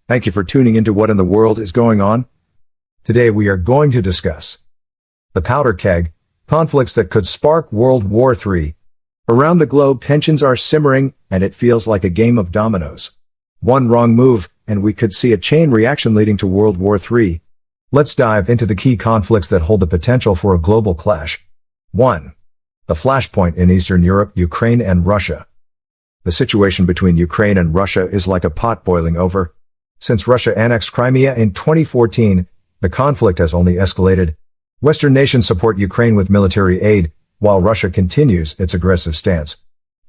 Thank you for tuning into What in the World is Going On. Today we are going to discuss the powder keg, conflicts that could spark World War III. Around the globe, tensions are simmering, and it feels like a game of dominoes. One wrong move, and we could see a chain reaction leading to World War III. Let's dive into the key conflicts that hold the potential for a global clash. 1. The flashpoint in Eastern Europe, Ukraine and Russia. The situation between Ukraine and Russia is like a pot boiling over. Since Russia annexed Crimea in 2014, the conflict has only escalated. Western nations support Ukraine with military aid, while Russia continues its aggressive stance.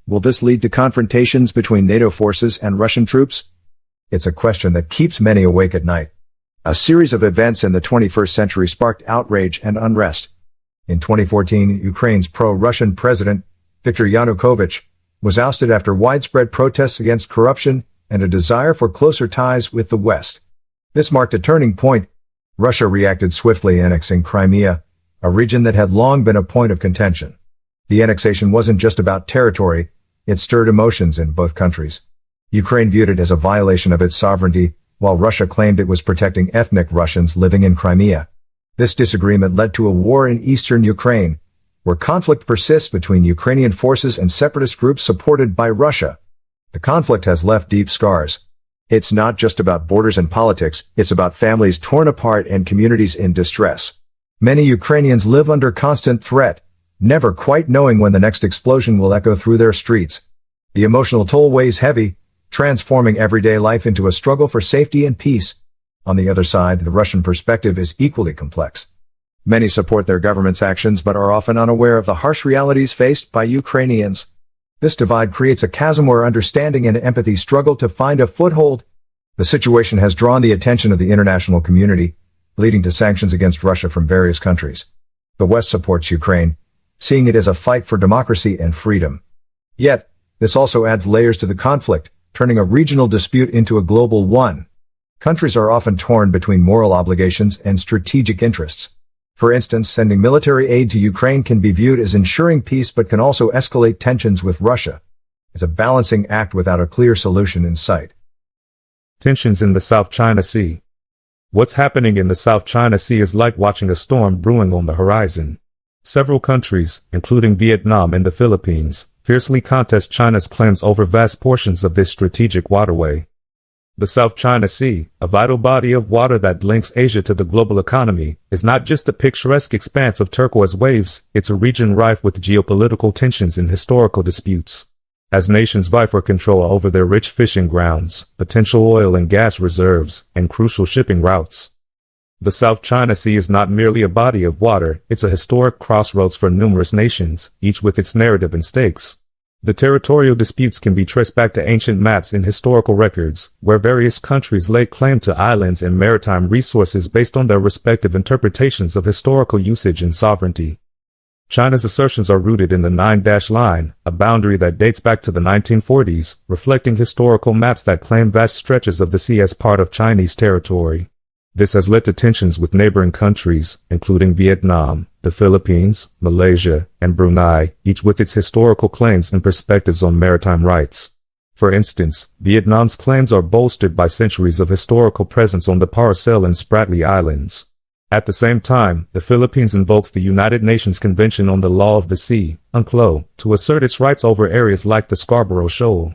Will this lead to confrontations between NATO forces and Russian troops? It's a question that keeps many awake at night. A series of events in the 21st century sparked outrage and unrest. In 2014, Ukraine's pro-Russian president, Viktor Yanukovych, was ousted after widespread protests against corruption and a desire for closer ties with the West. This marked a turning point. Russia reacted swiftly, annexing Crimea, a region that had long been a point of contention. The annexation wasn't just about territory, it stirred emotions in both countries. Ukraine viewed it as a violation of its sovereignty, while Russia claimed it was protecting ethnic Russians living in Crimea. This disagreement led to a war in eastern Ukraine, where conflict persists between Ukrainian forces and separatist groups supported by Russia. The conflict has left deep scars. It's not just about borders and politics, it's about families torn apart and communities in distress. Many Ukrainians live under constant threat, never quite knowing when the next explosion will echo through their streets. The emotional toll weighs heavy, transforming everyday life into a struggle for safety and peace. On the other side, the Russian perspective is equally complex. Many support their government's actions but are often unaware of the harsh realities faced by Ukrainians. This divide creates a chasm where understanding and empathy struggle to find a foothold. The situation has drawn the attention of the international community, leading to sanctions against Russia from various countries. The West supports Ukraine, seeing it as a fight for democracy and freedom. Yet, this also adds layers to the conflict, turning a regional dispute into a global one. Countries are often torn between moral obligations and strategic interests. For instance, sending military aid to Ukraine can be viewed as ensuring peace but can also escalate tensions with Russia. It's a balancing act without a clear solution in sight. Tensions in the South China Sea. What's happening in the South China Sea is like watching a storm brewing on the horizon. Several countries, including Vietnam and the Philippines, fiercely contest China's claims over vast portions of this strategic waterway. The South China Sea, a vital body of water that links Asia to the global economy, is not just a picturesque expanse of turquoise waves, it's a region rife with geopolitical tensions and historical disputes. As nations vie for control over their rich fishing grounds, potential oil and gas reserves, and crucial shipping routes. The South China Sea is not merely a body of water, it's a historic crossroads for numerous nations, each with its narrative and stakes. The territorial disputes can be traced back to ancient maps and historical records, where various countries lay claim to islands and maritime resources based on their respective interpretations of historical usage and sovereignty. China's assertions are rooted in the Nine-Dash Line, a boundary that dates back to the 1940s, reflecting historical maps that claim vast stretches of the sea as part of Chinese territory. This has led to tensions with neighboring countries, including Vietnam, the Philippines, Malaysia, and Brunei, each with its historical claims and perspectives on maritime rights. For instance, Vietnam's claims are bolstered by centuries of historical presence on the Paracel and Spratly Islands. At the same time, the Philippines invokes the United Nations Convention on the Law of the Sea, UNCLOS, to assert its rights over areas like the Scarborough Shoal.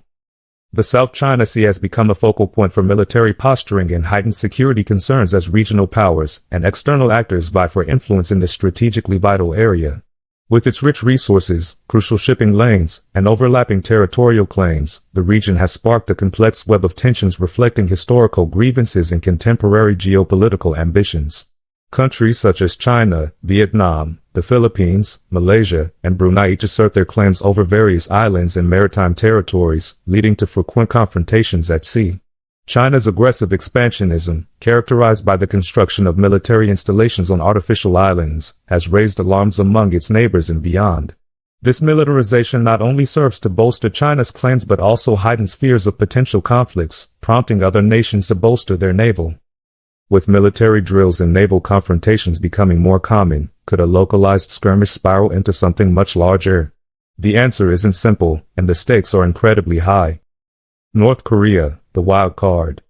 The South China Sea has become a focal point for military posturing and heightened security concerns as regional powers and external actors vie for influence in this strategically vital area. With its rich resources, crucial shipping lanes, and overlapping territorial claims, the region has sparked a complex web of tensions reflecting historical grievances and contemporary geopolitical ambitions. Countries such as China, Vietnam, the Philippines, Malaysia, and Brunei each assert their claims over various islands and maritime territories, leading to frequent confrontations at sea. China's aggressive expansionism, characterized by the construction of military installations on artificial islands, has raised alarms among its neighbors and beyond. This militarization not only serves to bolster China's claims but also heightens fears of potential conflicts, prompting other nations to bolster their naval. With military drills and naval confrontations becoming more common, could a localized skirmish spiral into something much larger? The answer isn't simple, and the stakes are incredibly high. North Korea, the wild card.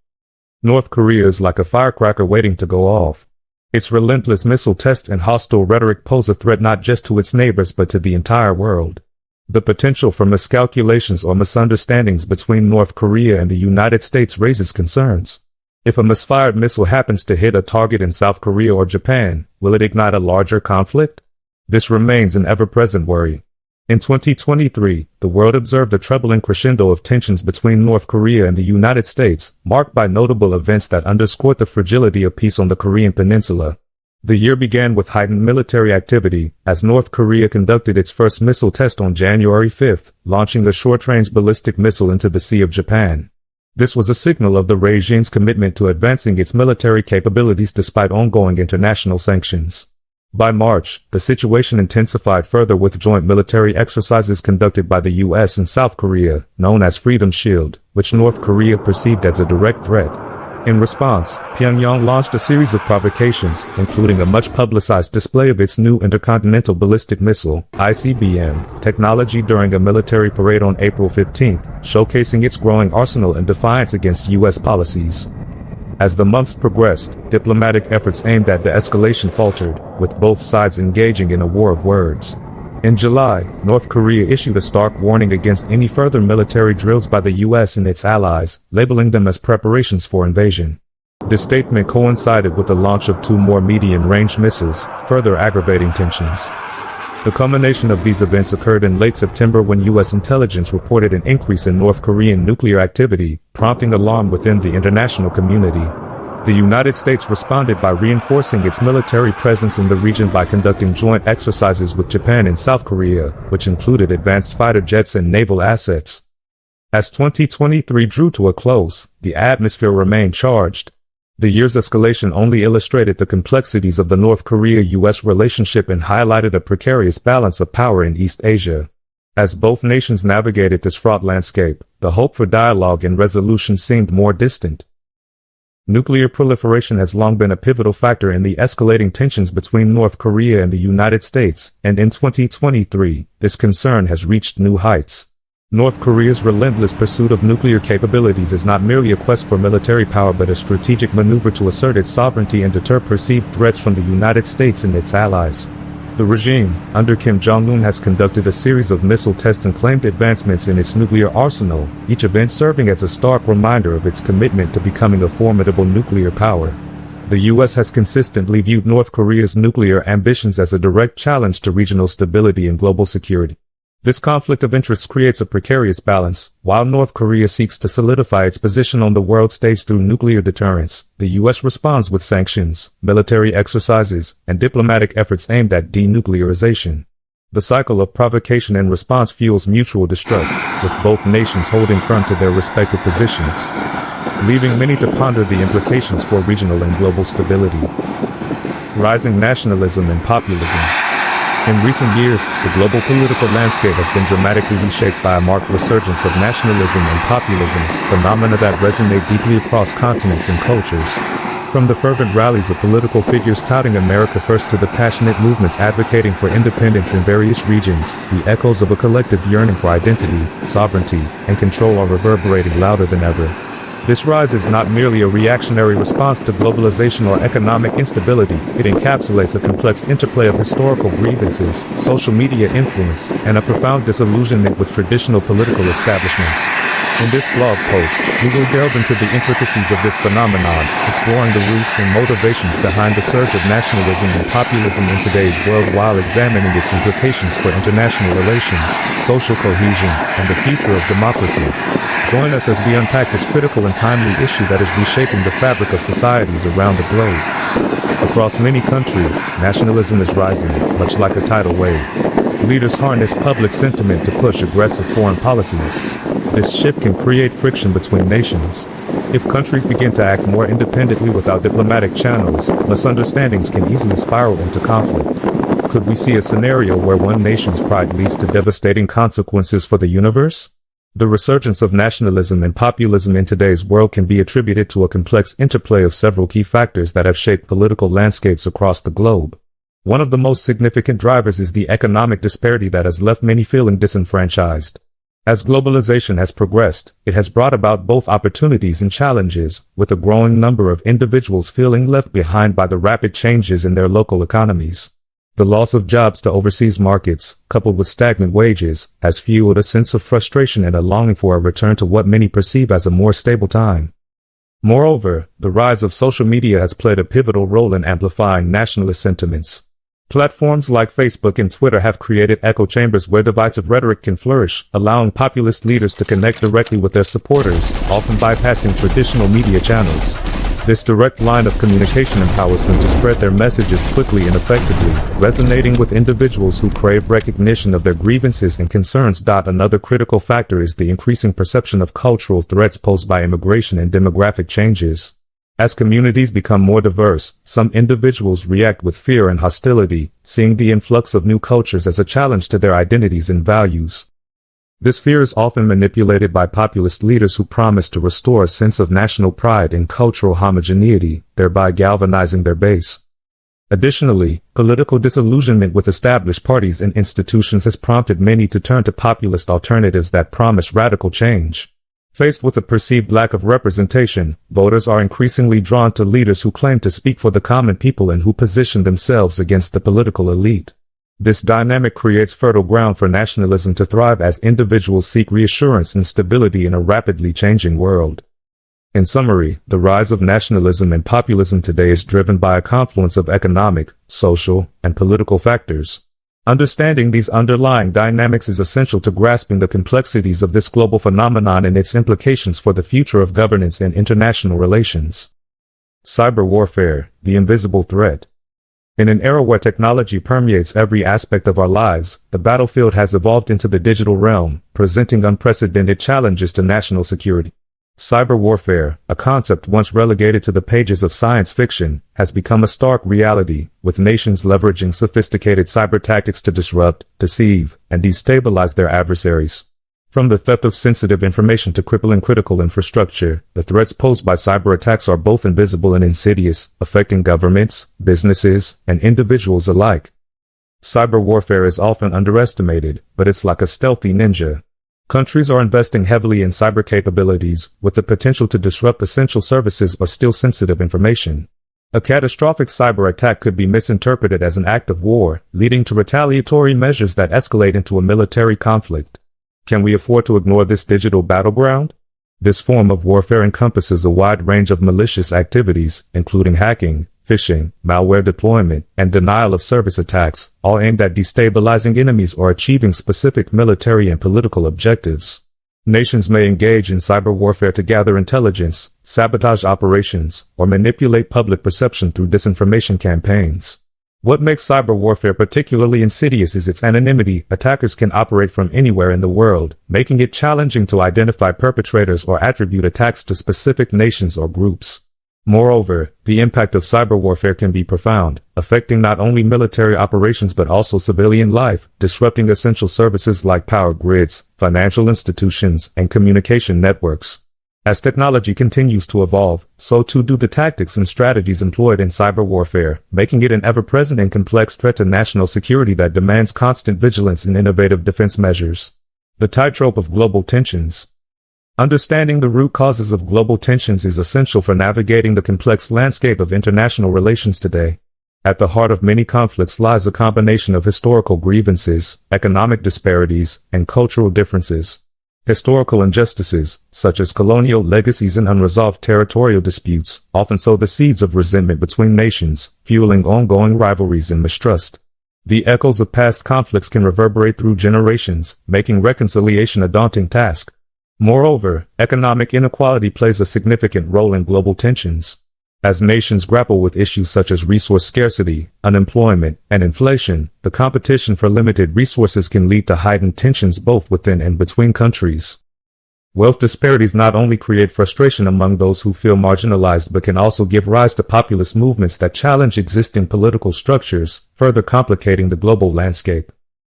North Korea is like a firecracker waiting to go off. Its relentless missile tests and hostile rhetoric pose a threat not just to its neighbors but to the entire world. The potential for miscalculations or misunderstandings between North Korea and the United States raises concerns. If a misfired missile happens to hit a target in South Korea or Japan, will it ignite a larger conflict? This remains an ever-present worry. In 2023, the world observed a troubling crescendo of tensions between North Korea and the United States, marked by notable events that underscored the fragility of peace on the Korean peninsula. The year began with heightened military activity, as North Korea conducted its first missile test on January 5, launching a short-range ballistic missile into the Sea of Japan. This was a signal of the regime's commitment to advancing its military capabilities despite ongoing international sanctions. By March, the situation intensified further with joint military exercises conducted by the U.S. and South Korea, known as Freedom Shield, which North Korea perceived as a direct threat. In response, Pyongyang launched a series of provocations, including a much-publicized display of its new intercontinental ballistic missile, ICBM, technology during a military parade on April 15, showcasing its growing arsenal in defiance against U.S. policies. As the months progressed, diplomatic efforts aimed at de-escalation faltered, with both sides engaging in a war of words. In July, North Korea issued a stark warning against any further military drills by the U.S. and its allies, labeling them as preparations for invasion. This statement coincided with the launch of 2 more medium-range missiles, further aggravating tensions. The culmination of these events occurred in late September when U.S. intelligence reported an increase in North Korean nuclear activity, prompting alarm within the international community. The United States responded by reinforcing its military presence in the region by conducting joint exercises with Japan and South Korea, which included advanced fighter jets and naval assets. As 2023 drew to a close, the atmosphere remained charged. The year's escalation only illustrated the complexities of the North Korea-US relationship and highlighted a precarious balance of power in East Asia. As both nations navigated this fraught landscape, the hope for dialogue and resolution seemed more distant. Nuclear proliferation has long been a pivotal factor in the escalating tensions between North Korea and the United States, and in 2023, this concern has reached new heights. North Korea's relentless pursuit of nuclear capabilities is not merely a quest for military power but a strategic maneuver to assert its sovereignty and deter perceived threats from the United States and its allies. The regime, under Kim Jong-un, has conducted a series of missile tests and claimed advancements in its nuclear arsenal, each event serving as a stark reminder of its commitment to becoming a formidable nuclear power. The U.S. has consistently viewed North Korea's nuclear ambitions as a direct challenge to regional stability and global security. This conflict of interests creates a precarious balance. While North Korea seeks to solidify its position on the world stage through nuclear deterrence, the U.S. responds with sanctions, military exercises, and diplomatic efforts aimed at denuclearization. The cycle of provocation and response fuels mutual distrust, with both nations holding firm to their respective positions, leaving many to ponder the implications for regional and global stability. Rising nationalism and populism. In recent years, the global political landscape has been dramatically reshaped by a marked resurgence of nationalism and populism, phenomena that resonate deeply across continents and cultures. From the fervent rallies of political figures touting America first to the passionate movements advocating for independence in various regions, the echoes of a collective yearning for identity, sovereignty, and control are reverberating louder than ever. This rise is not merely a reactionary response to globalization or economic instability, it encapsulates a complex interplay of historical grievances, social media influence, and a profound disillusionment with traditional political establishments. In this blog post, we will delve into the intricacies of this phenomenon, exploring the roots and motivations behind the surge of nationalism and populism in today's world while examining its implications for international relations, social cohesion, and the future of democracy. Join us as we unpack this critical and timely issue that is reshaping the fabric of societies around the globe. Across many countries, nationalism is rising, much like a tidal wave. Leaders harness public sentiment to push aggressive foreign policies. This shift can create friction between nations. If countries begin to act more independently without diplomatic channels, misunderstandings can easily spiral into conflict. Could we see a scenario where one nation's pride leads to devastating consequences for the universe? The resurgence of nationalism and populism in today's world can be attributed to a complex interplay of several key factors that have shaped political landscapes across the globe. One of the most significant drivers is the economic disparity that has left many feeling disenfranchised. As globalization has progressed, it has brought about both opportunities and challenges, with a growing number of individuals feeling left behind by the rapid changes in their local economies. The loss of jobs to overseas markets, coupled with stagnant wages, has fueled a sense of frustration and a longing for a return to what many perceive as a more stable time. Moreover, the rise of social media has played a pivotal role in amplifying nationalist sentiments. Platforms like Facebook and Twitter have created echo chambers where divisive rhetoric can flourish, allowing populist leaders to connect directly with their supporters, often bypassing traditional media channels. This direct line of communication empowers them to spread their messages quickly and effectively, resonating with individuals who crave recognition of their grievances and concerns. Another critical factor is the increasing perception of cultural threats posed by immigration and demographic changes. As communities become more diverse, some individuals react with fear and hostility, seeing the influx of new cultures as a challenge to their identities and values. This fear is often manipulated by populist leaders who promise to restore a sense of national pride and cultural homogeneity, thereby galvanizing their base. Additionally, political disillusionment with established parties and institutions has prompted many to turn to populist alternatives that promise radical change. Faced with a perceived lack of representation, voters are increasingly drawn to leaders who claim to speak for the common people and who position themselves against the political elite. This dynamic creates fertile ground for nationalism to thrive as individuals seek reassurance and stability in a rapidly changing world. In summary, the rise of nationalism and populism today is driven by a confluence of economic, social, and political factors. Understanding these underlying dynamics is essential to grasping the complexities of this global phenomenon and its implications for the future of governance and international relations. Cyber warfare, the invisible threat. In an era where technology permeates every aspect of our lives, the battlefield has evolved into the digital realm, presenting unprecedented challenges to national security. Cyber warfare, a concept once relegated to the pages of science fiction, has become a stark reality, with nations leveraging sophisticated cyber tactics to disrupt, deceive, and destabilize their adversaries. From the theft of sensitive information to crippling critical infrastructure, the threats posed by cyber attacks are both invisible and insidious, affecting governments, businesses, and individuals alike. Cyber warfare is often underestimated, but it's like a stealthy ninja. Countries are investing heavily in cyber capabilities, with the potential to disrupt essential services or steal sensitive information. A catastrophic cyber attack could be misinterpreted as an act of war, leading to retaliatory measures that escalate into a military conflict. Can we afford to ignore this digital battleground? This form of warfare encompasses a wide range of malicious activities, including hacking, phishing, malware deployment, and denial of service attacks, all aimed at destabilizing enemies or achieving specific military and political objectives. Nations may engage in cyber warfare to gather intelligence, sabotage operations, or manipulate public perception through disinformation campaigns. What makes cyber warfare particularly insidious is its anonymity. Attackers can operate from anywhere in the world, making it challenging to identify perpetrators or attribute attacks to specific nations or groups. Moreover, the impact of cyber warfare can be profound, affecting not only military operations but also civilian life, disrupting essential services like power grids, financial institutions, and communication networks. As technology continues to evolve, so too do the tactics and strategies employed in cyber warfare, making it an ever-present and complex threat to national security that demands constant vigilance and innovative defense measures. The tightrope of global tensions. Understanding the root causes of global tensions is essential for navigating the complex landscape of international relations today. At the heart of many conflicts lies a combination of historical grievances, economic disparities, and cultural differences. Historical injustices, such as colonial legacies and unresolved territorial disputes, often sow the seeds of resentment between nations, fueling ongoing rivalries and mistrust. The echoes of past conflicts can reverberate through generations, making reconciliation a daunting task. Moreover, economic inequality plays a significant role in global tensions. As nations grapple with issues such as resource scarcity, unemployment, and inflation, the competition for limited resources can lead to heightened tensions both within and between countries. Wealth disparities not only create frustration among those who feel marginalized but can also give rise to populist movements that challenge existing political structures, further complicating the global landscape.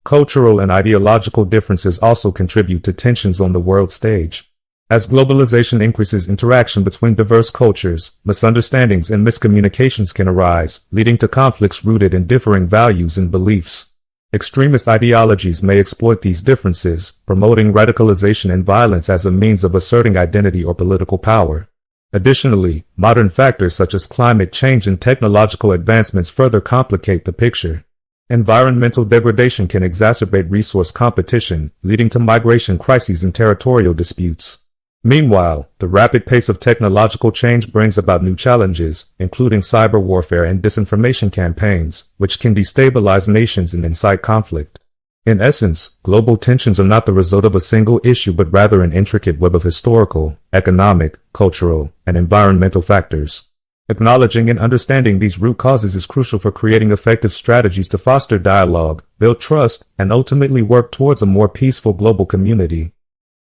Cultural and ideological differences also contribute to tensions on the world stage. As globalization increases interaction between diverse cultures, misunderstandings and miscommunications can arise, leading to conflicts rooted in differing values and beliefs. Extremist ideologies may exploit these differences, promoting radicalization and violence as a means of asserting identity or political power. Additionally, modern factors such as climate change and technological advancements further complicate the picture. Environmental degradation can exacerbate resource competition, leading to migration crises and territorial disputes. Meanwhile, the rapid pace of technological change brings about new challenges, including cyber warfare and disinformation campaigns, which can destabilize nations and incite conflict. In essence, global tensions are not the result of a single issue but rather an intricate web of historical, economic, cultural, and environmental factors. Acknowledging and understanding these root causes is crucial for creating effective strategies to foster dialogue, build trust, and ultimately work towards a more peaceful global community.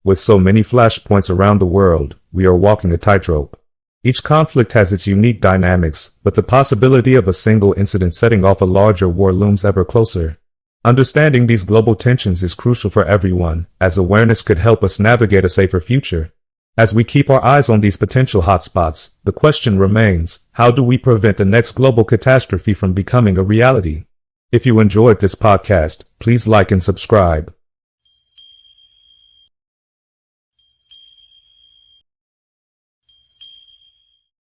With so many flashpoints around the world, we are walking a tightrope. Each conflict has its unique dynamics, but the possibility of a single incident setting off a larger war looms ever closer. Understanding these global tensions is crucial for everyone, as awareness could help us navigate a safer future. As we keep our eyes on these potential hotspots, the question remains, how do we prevent the next global catastrophe from becoming a reality? If you enjoyed this podcast, please like and subscribe.